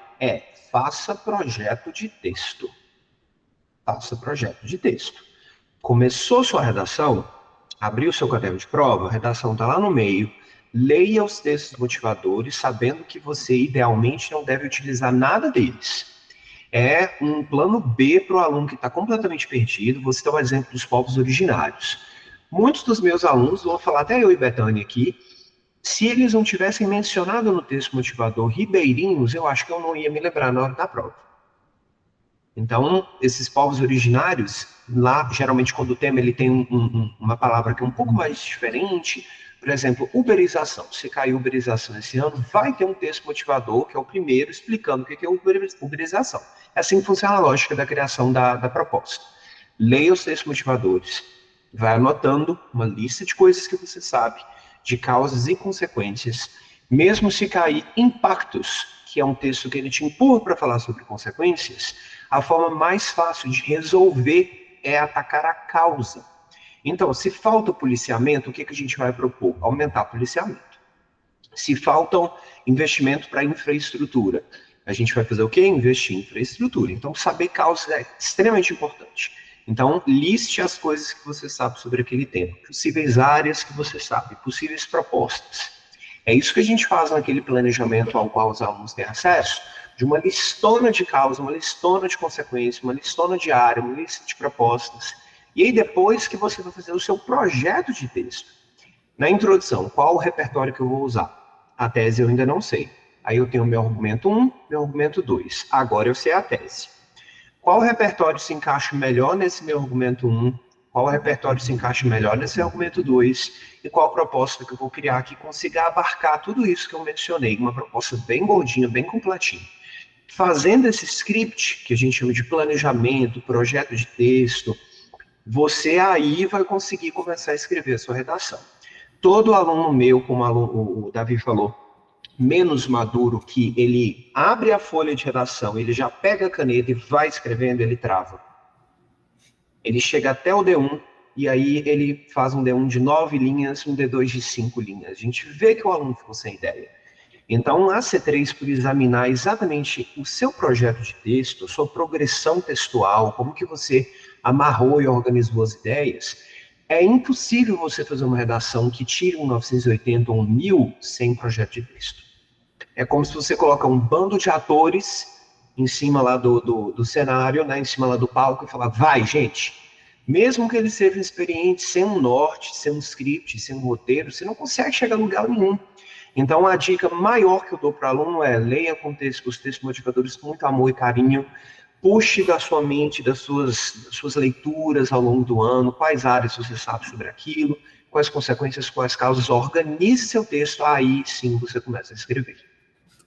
faça projeto de texto. Faça projeto de texto. Começou sua redação, abriu seu caderno de prova, a redação está lá no meio, leia os textos motivadores, sabendo que você idealmente não deve utilizar nada deles. É um plano B para o aluno que está completamente perdido. Vou citar o exemplo dos povos originários. Muitos dos meus alunos, vou falar até eu e Betânia aqui, se eles não tivessem mencionado no texto motivador ribeirinhos, eu acho que eu não ia me lembrar na hora da prova. Então, esses povos originários, lá, geralmente, quando o tema ele tem uma palavra que é um pouco mais diferente, por exemplo, uberização. Se caiu uberização esse ano, vai ter um texto motivador, que é o primeiro, explicando o que é uberização. É assim que funciona a lógica da criação da proposta. Leia os textos motivadores, vai anotando uma lista de coisas que você sabe, de causas e consequências, mesmo se cair impactos, que é um texto que ele te empurra para falar sobre consequências, a forma mais fácil de resolver é atacar a causa. Então, se falta policiamento, o que a gente vai propor? Aumentar o policiamento. Se faltam investimento para infraestrutura, a gente vai fazer o quê? Investir em infraestrutura. Então, saber causas é extremamente importante. Então, liste as coisas que você sabe sobre aquele tema, possíveis áreas que você sabe, possíveis propostas. É isso que a gente faz naquele planejamento ao qual os alunos têm acesso, de uma listona de causas, uma listona de consequências, uma listona de área, uma lista de propostas. E aí, depois que você vai fazer o seu projeto de texto, na introdução, qual o repertório que eu vou usar? A tese eu ainda não sei. Aí eu tenho meu argumento 1, meu argumento 2. Agora eu sei a tese. Qual repertório se encaixa melhor nesse meu argumento 1? Qual repertório se encaixa melhor nesse argumento 2? E qual proposta que eu vou criar que consiga abarcar tudo isso que eu mencionei? Uma proposta bem gordinha, bem completinha. Fazendo esse script, que a gente chama de planejamento, projeto de texto, você aí vai conseguir começar a escrever a sua redação. Todo aluno meu, como o Davi falou, menos maduro, que ele abre a folha de redação, ele já pega a caneta e vai escrevendo, ele trava. Ele chega até o D1, e aí ele faz um D1 de 9 linhas, um D2 de 5 linhas. A gente vê que o aluno ficou sem ideia. Então, a C3, por examinar exatamente o seu projeto de texto, a sua progressão textual, como que você amarrou e organizou as ideias, é impossível você fazer uma redação que tire um 980 ou um 1000 sem projeto de texto. É como se você coloca um bando de atores em cima lá do cenário, né, em cima lá do palco, e falar, vai, gente. Mesmo que eles sejam experientes, sem um norte, sem um script, sem um roteiro, você não consegue chegar a lugar nenhum. Então, a dica maior que eu dou para o aluno é leia com os textos motivadores com muito amor e carinho, puxe da sua mente, das suas leituras ao longo do ano, quais áreas você sabe sobre aquilo, quais consequências, quais causas, organize seu texto, aí sim você começa a escrever.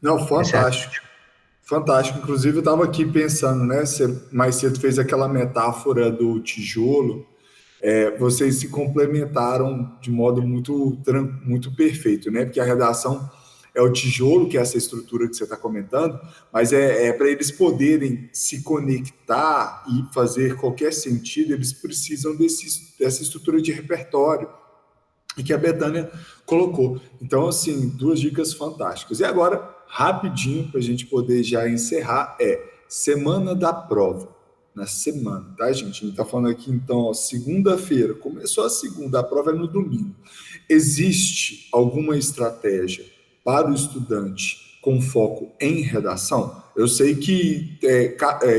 Não, fantástico. Fantástico. Inclusive, eu estava aqui pensando, né? Você mais cedo fez aquela metáfora do tijolo. Vocês se complementaram de modo muito perfeito, né? Porque a redação é o tijolo, que é essa estrutura que você está comentando, mas para eles poderem se conectar e fazer qualquer sentido, eles precisam dessa estrutura de repertório, e que a Betânia colocou. Então, assim, 2 dicas fantásticas. E agora, rapidinho, para a gente poder já encerrar, semana da prova. Na semana, tá, gente? A gente está falando aqui, então, segunda-feira. Começou a segunda, a prova é no domingo. Existe alguma estratégia para o estudante com foco em redação? Eu sei que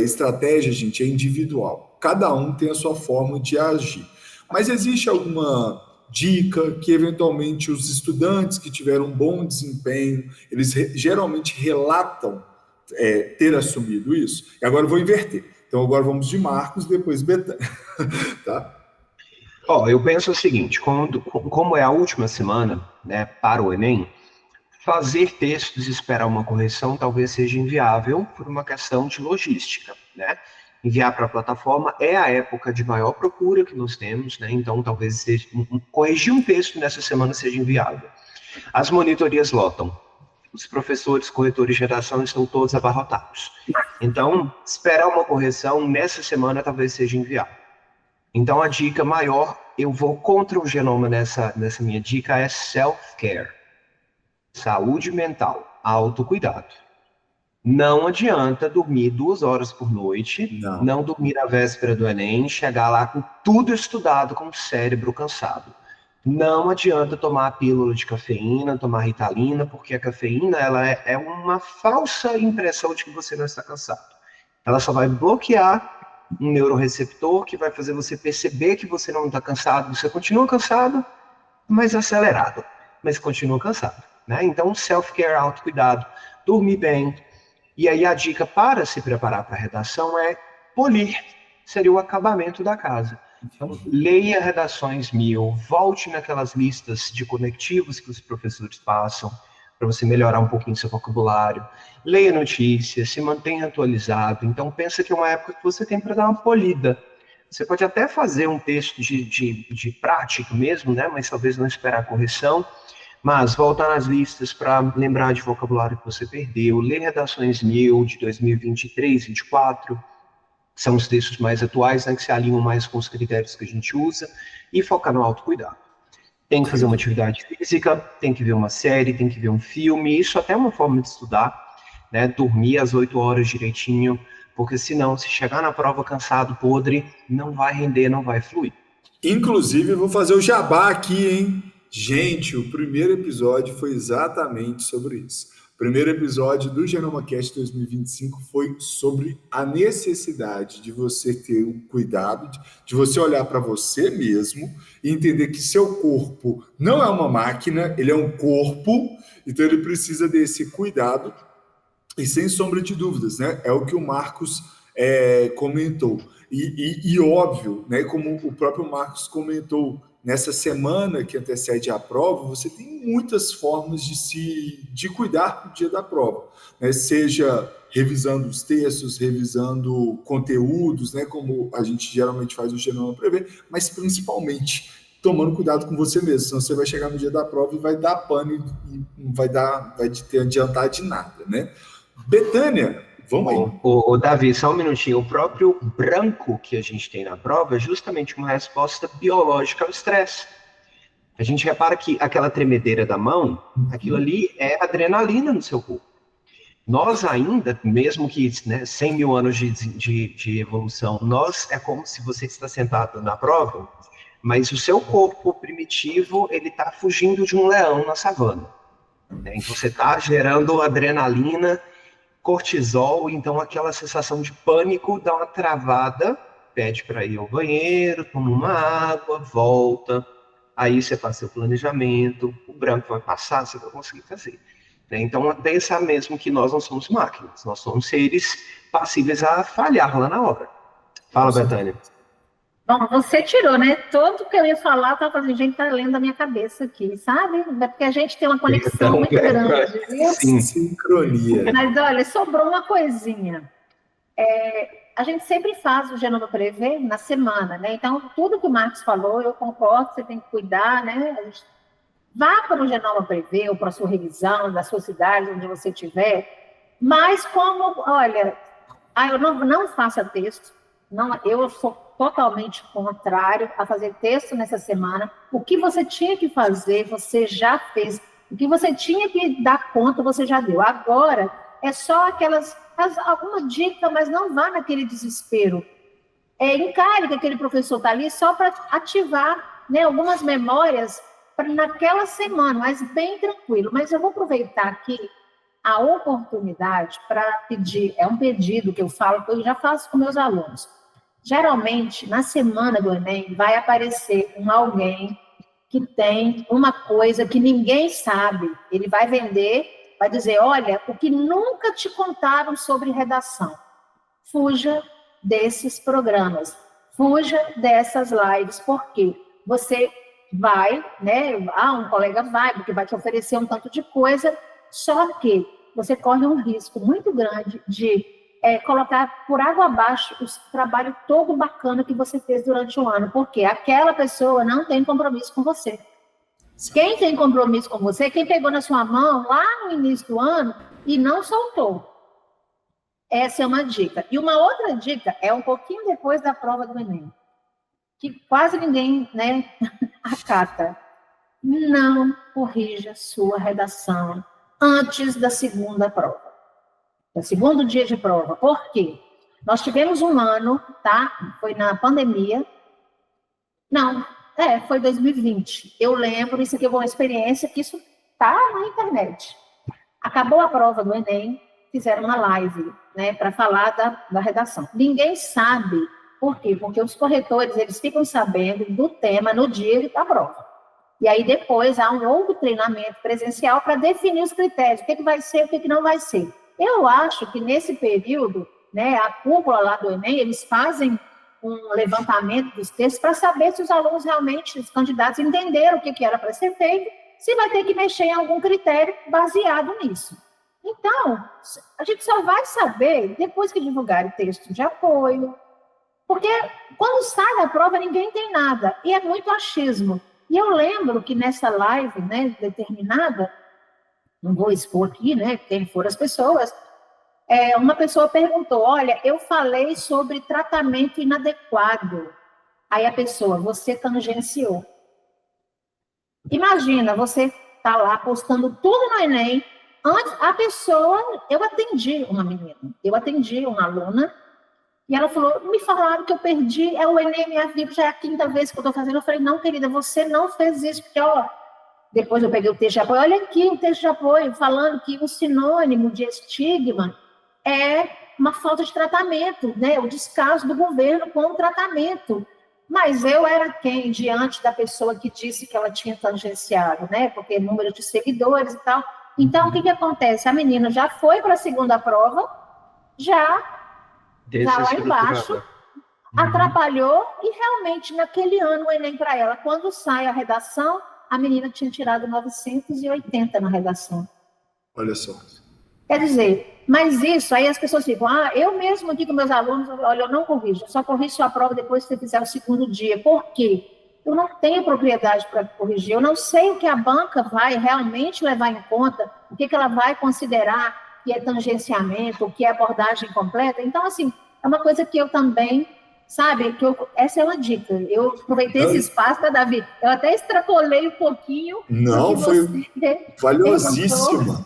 estratégia, gente, é individual. Cada um tem a sua forma de agir. Mas existe alguma dica que, eventualmente, os estudantes que tiveram um bom desempenho, eles geralmente relatam ter assumido isso? E agora eu vou inverter. Então, agora vamos de Marcos, depois Betânia. Tá? Eu penso o seguinte, como é a última semana, né, para o Enem, fazer textos e esperar uma correção talvez seja inviável por uma questão de logística, né? Enviar para a plataforma é a época de maior procura que nós temos, né? Então talvez corrigir um texto nessa semana seja inviável. As monitorias lotam. Os professores, corretores de redação estão todos abarrotados. Então, esperar uma correção nessa semana talvez seja inviável. Então, a dica maior, eu vou contra o genoma nessa minha dica, é self-care. Saúde mental, autocuidado. Não adianta dormir 2 horas por noite, não dormir na véspera do Enem, chegar lá com tudo estudado, com o cérebro cansado. Não adianta tomar a pílula de cafeína, tomar Ritalina, porque a cafeína ela é uma falsa impressão de que você não está cansado. Ela só vai bloquear um neuroreceptor que vai fazer você perceber que você não está cansado. Você continua cansado, mas acelerado, mas continua cansado, né? Então, self-care, autocuidado, dormir bem. E aí a dica para se preparar para a redação é polir, seria o acabamento da casa. Então, leia redações 1000, volte naquelas listas de conectivos que os professores passam, para você melhorar um pouquinho seu vocabulário. Leia notícias, se mantenha atualizado. Então, pensa que é uma época que você tem para dar uma polida. Você pode até fazer um texto de prática mesmo, né? Mas talvez não esperar a correção. Mas voltar nas listas para lembrar de vocabulário que você perdeu. Ler redações 1000 de 2023, 2024. São os textos mais atuais, né, que se alinham mais com os critérios que a gente usa, e focar no autocuidado. Tem que fazer uma atividade física, tem que ver uma série, tem que ver um filme, isso até é uma forma de estudar, né, dormir às 8 horas direitinho, porque senão, se chegar na prova cansado, podre, não vai render, não vai fluir. Inclusive, eu vou fazer o jabá aqui, hein? Gente, o primeiro episódio foi exatamente sobre isso. O primeiro episódio do GenomaCast 2025 foi sobre a necessidade de você ter o cuidado, de você olhar para você mesmo e entender que seu corpo não é uma máquina, ele é um corpo, então ele precisa desse cuidado. E sem sombra de dúvidas, né? É o que o Marcos comentou. E óbvio, né? Como o próprio Marcos comentou, nessa semana que antecede a prova, você tem muitas formas de cuidar do dia da prova, né? Seja revisando os textos, revisando conteúdos, né? Como a gente geralmente faz no Genoma Prevê, mas principalmente tomando cuidado com você mesmo, senão você vai chegar no dia da prova e vai dar pane e não vai te adiantar de nada, né? Betânia, vamos aí. Ô, Davi, só um minutinho. O próprio branco que a gente tem na prova é justamente uma resposta biológica ao estresse. A gente repara que aquela tremedeira da mão, aquilo ali é adrenalina no seu corpo. Nós ainda, mesmo que 100 mil anos de evolução, é como se você está sentado na prova, mas o seu corpo primitivo, ele está fugindo de um leão na savana. né? Então você está gerando adrenalina, cortisol, então aquela sensação de pânico dá uma travada, pede para ir ao banheiro, toma uma água, volta, aí você faz seu planejamento, o branco vai passar, você vai conseguir fazer. Né? Então pensa mesmo que nós não somos máquinas, nós somos seres passíveis a falhar lá na hora. Fala, Betânia. Bom, você tirou, né? Tudo que eu ia falar, eu estava fazendo, gente, tá lendo da minha cabeça aqui, sabe? É porque a gente tem uma conexão muito grande, viu? Sim, sincronia. Mas olha, sobrou uma coisinha. A gente sempre faz o Genoma Prevê na semana, né? Então, tudo que o Marcos falou, eu concordo, você tem que cuidar, né? Vá para o Genoma Prevê ou para a sua revisão da sua cidade, onde você estiver, mas como, olha, eu não faça texto, não, eu sou totalmente contrário a fazer texto nessa semana. O que você tinha que fazer, você já fez. O que você tinha que dar conta, você já deu. Agora, é só alguma dica, mas não vá naquele desespero. Encare que aquele professor está ali só para ativar, né, algumas memórias naquela semana, mas bem tranquilo. Mas eu vou aproveitar aqui a oportunidade para pedir, é um pedido que eu falo, que eu já faço com meus alunos. Geralmente, na semana do Enem, vai aparecer alguém que tem uma coisa que ninguém sabe. Ele vai vender, vai dizer, olha, o que nunca te contaram sobre redação. Fuja desses programas, fuja dessas lives, porque você vai, né? Um colega vai, porque vai te oferecer um tanto de coisa, só que você corre um risco muito grande de colocar por água abaixo o trabalho todo bacana que você fez durante o ano, porque aquela pessoa não tem compromisso com você. Quem tem compromisso com você, quem pegou na sua mão lá no início do ano e não soltou. Essa é uma dica. E uma outra dica é um pouquinho depois da prova do Enem, que quase ninguém, né, acata. Não corrija sua redação antes da segunda prova. No segundo dia de prova. Por quê? Nós tivemos um ano, tá? Foi na pandemia. Não, foi 2020. Eu lembro, isso aqui é uma experiência que isso tá na internet. Acabou a prova do Enem, fizeram uma live, né, para falar da redação. Ninguém sabe por quê? Porque os corretores, eles ficam sabendo do tema no dia da prova. E aí depois há um outro treinamento presencial para definir os critérios, o que vai ser, o que não vai ser. Eu acho que nesse período, né, a cúpula lá do Enem, eles fazem um levantamento dos textos para saber se os alunos realmente, os candidatos, entenderam o que era para ser feito, se vai ter que mexer em algum critério baseado nisso. Então, a gente só vai saber depois que divulgarem texto de apoio, porque quando sai da prova ninguém tem nada, e é muito achismo. E eu lembro que nessa live, né, determinada, não vou expor aqui, né, quem foram as pessoas, uma pessoa perguntou, olha, eu falei sobre tratamento inadequado. Aí a pessoa, você tangenciou. Imagina, você está lá postando tudo no Enem, antes, a pessoa, eu atendi uma menina, eu atendi uma aluna, e ela falou, me falaram que eu perdi, o Enem minha vida, já é a 5ª vez que eu estou fazendo. Eu falei, não, querida, você não fez isso, porque, depois eu peguei o texto de apoio, olha aqui o texto de apoio, falando que o sinônimo de estigma é uma falta de tratamento, né? O descaso do governo com o tratamento. Mas eu era quem, diante da pessoa que disse que ela tinha tangenciado, né? Porque número de seguidores e tal. Então, o que acontece? A menina já foi para a segunda prova, já lá embaixo, atrapalhou, e realmente, naquele ano, o Enem para ela, quando sai a redação, a menina tinha tirado 980 na redação. Olha só. Quer dizer, mas isso, aí as pessoas ficam, eu mesmo aqui com meus alunos, olha, eu não corrijo, eu só corrijo sua prova depois que você fizer o segundo dia. Por quê? Eu não tenho propriedade para corrigir, eu não sei o que a banca vai realmente levar em conta, o que ela vai considerar que é tangenciamento, o que é abordagem completa. Então, assim, é uma coisa que eu também, sabe, essa é uma dica. Eu aproveitei esse espaço, tá, Davi? Eu até extrapolei um pouquinho. Não, foi valiosíssima.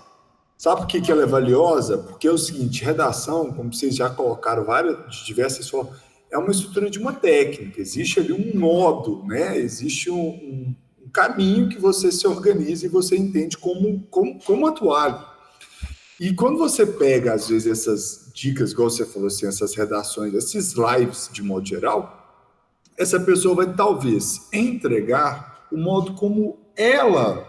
Sabe por que ela é valiosa? Porque é o seguinte, redação, como vocês já colocaram de diversas formas, é uma estrutura de uma técnica. Existe ali um modo, né? Existe um caminho que você se organiza e você entende como atuar ali. E quando você pega, às vezes, essas dicas, igual você falou assim, essas redações, esses lives de modo geral, essa pessoa vai talvez entregar o modo como ela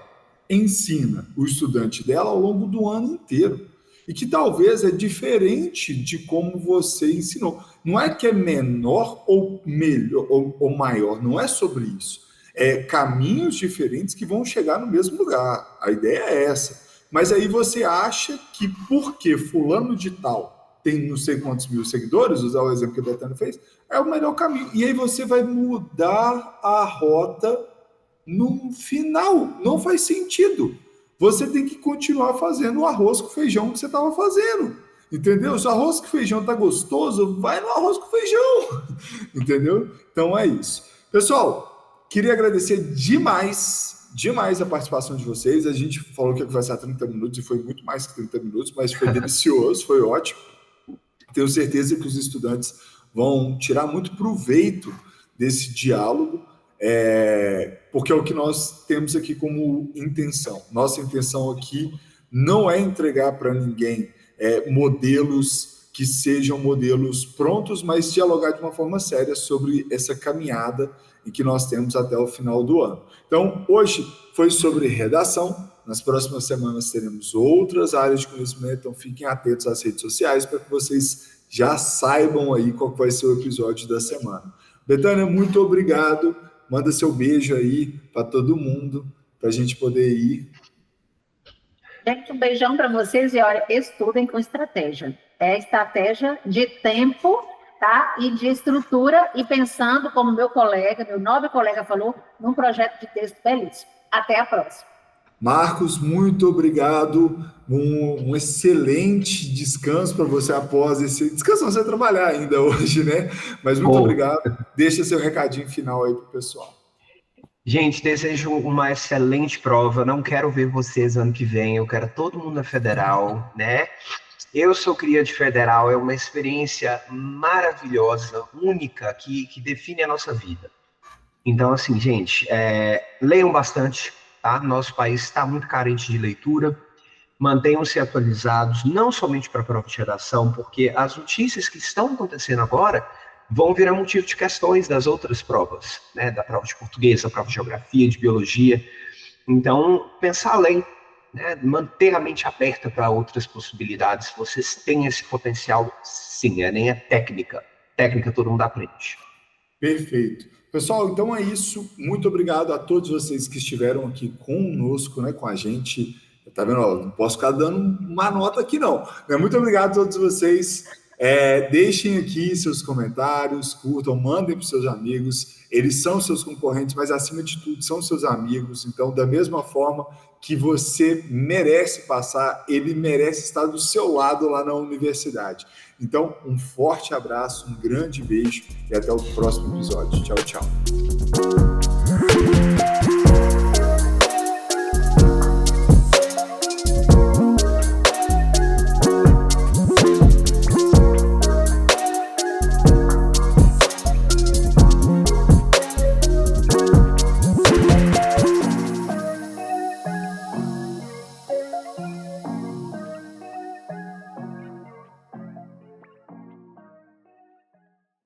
ensina o estudante dela ao longo do ano inteiro. E que talvez é diferente de como você ensinou. Não é que é menor ou melhor ou maior, não é sobre isso. É caminhos diferentes que vão chegar no mesmo lugar. A ideia é essa. Mas aí você acha que porque fulano de tal tem não sei quantos mil seguidores, usar o exemplo que a Betânia fez, é o melhor caminho. E aí você vai mudar a rota no final. Não faz sentido. Você tem que continuar fazendo o arroz com feijão que você estava fazendo. Entendeu? Se o arroz com feijão está gostoso, vai no arroz com feijão. Entendeu? Então é isso. Pessoal, queria agradecer demais a participação de vocês. A gente falou que ia conversar 30 minutos e foi muito mais que 30 minutos, mas foi delicioso, foi ótimo. Tenho certeza que os estudantes vão tirar muito proveito desse diálogo, porque é o que nós temos aqui como intenção. Nossa intenção aqui não é entregar para ninguém modelos que sejam modelos prontos, mas dialogar de uma forma séria sobre essa caminhada em que nós temos até o final do ano. Então, hoje foi sobre redação. Nas próximas semanas teremos outras áreas de conhecimento, então fiquem atentos às redes sociais para que vocês já saibam aí qual vai ser o episódio da semana. Betânia, muito obrigado. Manda seu beijo aí para todo mundo, para a gente poder ir. Gente, um beijão para vocês e olha, estudem com estratégia. É estratégia de tempo, tá? E de estrutura e pensando, como meu nobre colega falou, num projeto de texto belíssimo. Até a próxima. Marcos, muito obrigado. Um excelente descanso para você após esse... Descanso não, você vai trabalhar ainda hoje, né? Mas muito obrigado. Deixa seu recadinho final aí para o pessoal. Gente, desejo uma excelente prova. Não quero ver vocês ano que vem. Eu quero todo mundo na Federal, né? Eu sou cria de Federal. É uma experiência maravilhosa, única, que define a nossa vida. Então, assim, gente, leiam bastante, tá? Nosso país está muito carente de leitura. Mantenham-se atualizados, não somente para a prova de redação, porque as notícias que estão acontecendo agora vão virar motivo de questões das outras provas, né? Da prova de português, da prova de geografia, de biologia. Então, pensar além, né? Manter a mente aberta para outras possibilidades. Vocês têm esse potencial, sim, nem é técnica. Técnica todo mundo aprende. Perfeito. Pessoal, então é isso. Muito obrigado a todos vocês que estiveram aqui conosco, né, com a gente. Tá vendo? Não posso ficar dando uma nota aqui, não. Muito obrigado a todos vocês. Deixem aqui seus comentários, curtam, mandem para os seus amigos. Eles são seus concorrentes, mas acima de tudo são seus amigos. Então, da mesma forma que você merece passar, ele merece estar do seu lado lá na universidade. Então, um forte abraço, um grande beijo e até o próximo episódio. Tchau, tchau.